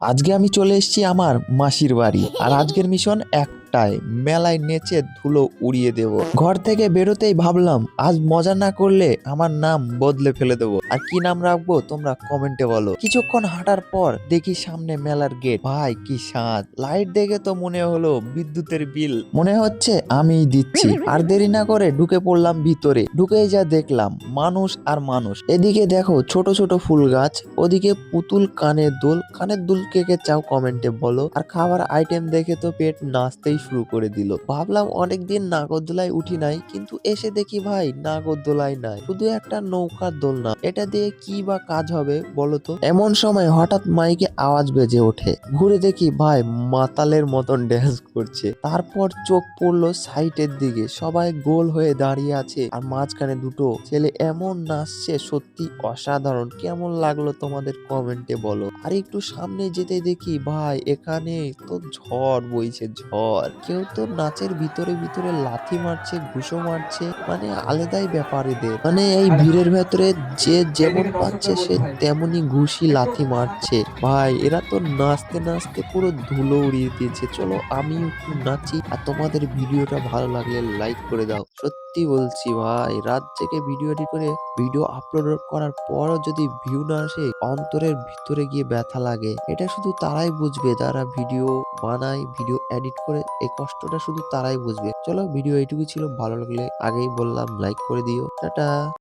আজকে আমি চলে এসেছি আমার মাসির বাড়ি। আর আজকের মিশন একটাই, মেলায় নেচে ধুলো উড়িয়ে দেব। ঘর থেকে বেরোতেই ভাবলাম আজ মজা না করলে আমার নাম বদলে ফেলে দেবো। আর কি নাম রাখবো তোমরা কমেন্টে বলো। কিছুক্ষণ হাঁটার পর দেখি সামনে মেলার গেট। ভাই কি সাজ! লাইট দেখে তো মনে হলো বিদ্যুতের বিল মনে হচ্ছে আমিই দিচ্ছি। আর দেরি না করে ঢুকে পড়লাম ভিতরে। ঢুকেই যা দেখলাম, মানুষ আর মানুষ। এদিকে দেখো ছোট ছোট ফুল গাছ, ওদিকে পুতুল, কানের দুল কে কে চাও কমেন্টে বলো। আর খাবার আইটেম দেখে তো পেট নাচতেই শুরু করে দিল। ভাবলাম অনেকদিন নাগরদোলায় উঠি নাই, কিন্তু এসে দেখি ভাই নাগরদোলাই নাই, শুধু একটা নৌকার দোলনা। এটা দিয়ে কি বা কাজ হবে বলো তো। এমন সময় হঠাৎ মাইকে আওয়াজ বেজে ওঠে। ঘুরে দেখি ভাই মাতালের মতন ড্যান্স করছে। তারপর চোখ পড়লো সাইটের দিকে, সবাই গোল হয়ে দাঁড়িয়ে আছে আর মাঝখানে দুটো ছেলে এমন নাচছে, সত্যি অসাধারণ। কেমন লাগলো তোমাদের কমেন্টে বলো। আর একটু সামনে যেতে দেখি ভাই এখানে তো ঝড় বইছে, ঝড়। কেউ তো নাচের ভিতরে ভিতরে লাথি মারছে, ঘুষো মারছে, মানে আলাদাই ব্যাপার এদের। মানে এই ভিড়ের ভেতরে যে যেমন পাচ্ছে সে তেমনি ঘুষি লাথি মারছে। ভাই এরা তো নাচতে নাচতে পুরো ধুলো উড়িয়ে দিয়েছে। চলো আমিও একটু নাচি। আর তোমাদের ভিডিওটা ভালো লাগলে লাইক করে দাও। সত্যি বলছি ভাই, রাত জেগে ভিডিও এডিট করে ভিডিও আপলোড করার পরও যদি ভিউ না আসে, অন্তরের ভিতরে গিয়ে ব্যথা লাগে। এটা শুধু তারাই বুঝবে যারা ভিডিও বানায়, ভিডিও এডিট করে। এই কষ্টটা শুধু তারাই বুঝবে। চলো ভিডিও এইটুকু ছিল, ভালো লাগলে আগেই বললাম লাইক করে দিও। টাটা।